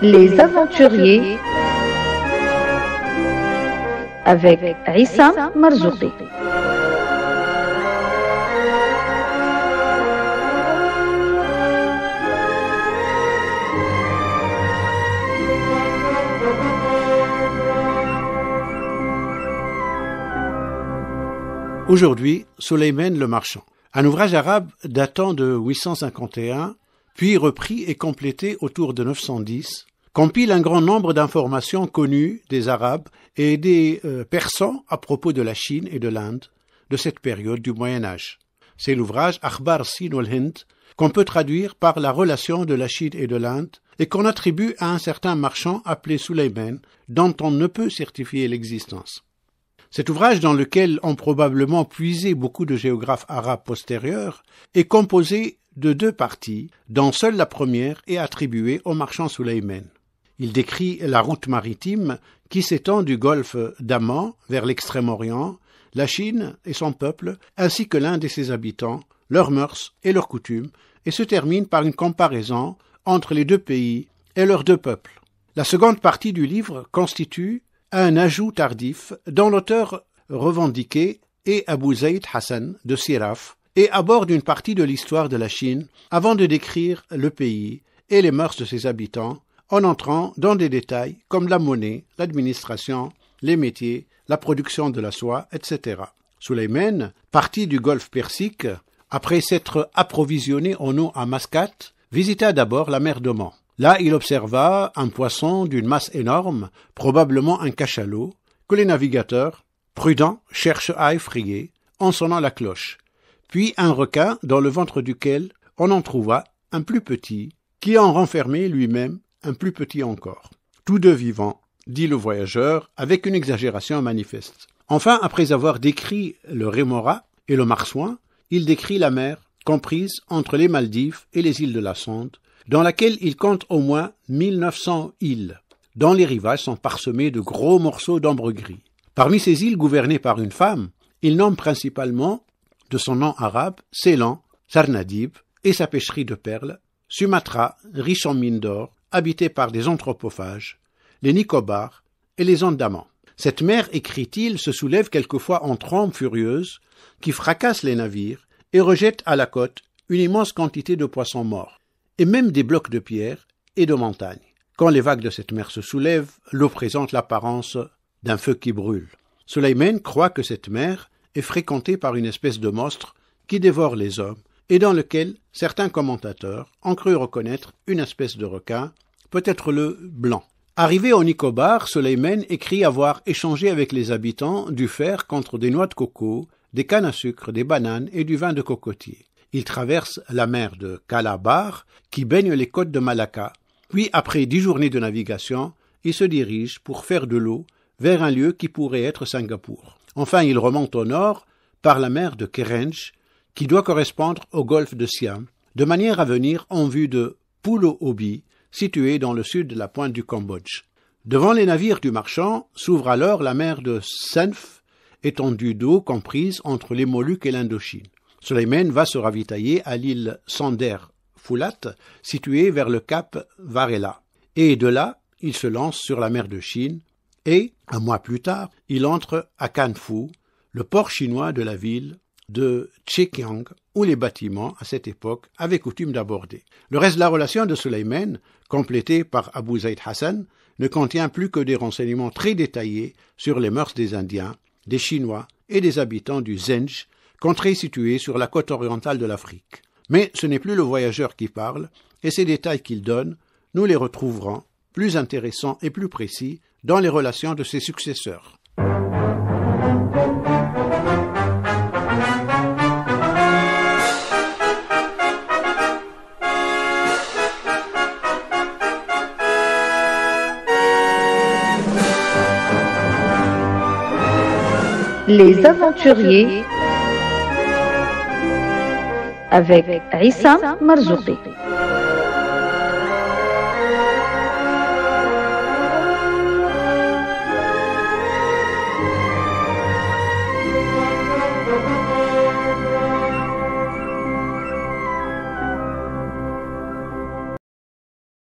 Les aventuriers avec Issa Marzouqi. Aujourd'hui, Sulayman le Marchand, un ouvrage arabe datant de 851, puis repris et complété autour de 910, compile un grand nombre d'informations connues des Arabes et des Persans à propos de la Chine et de l'Inde de cette période du Moyen-Âge. C'est l'ouvrage Akhbar Sin wal Hind qu'on peut traduire par la relation de la Chine et de l'Inde et qu'on attribue à un certain marchand appelé Sulayman dont on ne peut certifier l'existence. Cet ouvrage, dans lequel ont probablement puisé beaucoup de géographes arabes postérieurs, est composé de deux parties, dont seule la première est attribuée au marchand Sulayman. Il décrit la route maritime qui s'étend du golfe d'Amman vers l'Extrême-Orient, la Chine et son peuple, ainsi que l'Inde et ses habitants, leurs mœurs et leurs coutumes, et se termine par une comparaison entre les deux pays et leurs deux peuples. La seconde partie du livre constitue un ajout tardif dont l'auteur revendiqué est Abu Zayd Hassan de Siraf et aborde une partie de l'histoire de la Chine avant de décrire le pays et les mœurs de ses habitants en entrant dans des détails comme la monnaie, l'administration, les métiers, la production de la soie, etc. Sulayman, parti du golfe Persique, après s'être approvisionné en eau à Mascate, visita d'abord la mer d'Oman. Là, il observa un poisson d'une masse énorme, probablement un cachalot, que les navigateurs, prudents, cherchent à effrayer en sonnant la cloche, puis un requin dans le ventre duquel on en trouva un plus petit, qui en renfermait lui-même un plus petit encore. Tous deux vivants, dit le voyageur, avec une exagération manifeste. Enfin, après avoir décrit le rémora et le marsouin, il décrit la mer, comprise entre les Maldives et les îles de la Sonde, dans laquelle il compte au moins 1900 îles, dont les rivages sont parsemés de gros morceaux d'ambre gris. Parmi ces îles gouvernées par une femme, il nomme principalement, de son nom arabe, Ceylan, Sarnadib et sa pêcherie de perles, Sumatra, riche en mines d'or, habitée par des anthropophages, les Nicobar et les Andaman. Cette mer, écrit-il, se soulève quelquefois en trombes furieuses qui fracassent les navires et rejettent à la côte une immense quantité de poissons morts, et même des blocs de pierre et de montagnes. Quand les vagues de cette mer se soulèvent, l'eau présente l'apparence d'un feu qui brûle. Sulayman croit que cette mer est fréquentée par une espèce de monstre qui dévore les hommes et dans lequel certains commentateurs ont cru reconnaître une espèce de requin, peut-être le blanc. Arrivé au Nicobar, Sulayman écrit avoir échangé avec les habitants du fer contre des noix de coco, des cannes à sucre, des bananes et du vin de cocotier. Il traverse la mer de Calabar, qui baigne les côtes de Malacca, puis après 10 journées de navigation, il se dirige pour faire de l'eau vers un lieu qui pourrait être Singapour. Enfin, il remonte au nord par la mer de Kerenj, qui doit correspondre au golfe de Siam, de manière à venir en vue de Pulo Obi, situé dans le sud de la pointe du Cambodge. Devant les navires du marchand s'ouvre alors la mer de Senf, étendue d'eau comprise entre les Moluques et l'Indochine. Sulayman va se ravitailler à l'île Sander Foulat, située vers le cap Varela. Et de là, il se lance sur la mer de Chine et, un mois plus tard, il entre à Canfu, le port chinois de la ville de Zhejiang, où les bâtiments, à cette époque, avaient coutume d'aborder. Le reste de la relation de Sulayman, complété par Abu Zayd Hassan, ne contient plus que des renseignements très détaillés sur les mœurs des Indiens, des Chinois et des habitants du Zenj, contrée située sur la côte orientale de l'Afrique. Mais ce n'est plus le voyageur qui parle, et ces détails qu'il donne, nous les retrouverons, plus intéressants et plus précis, dans les relations de ses successeurs. Les aventuriers avec Issa Marzouqi.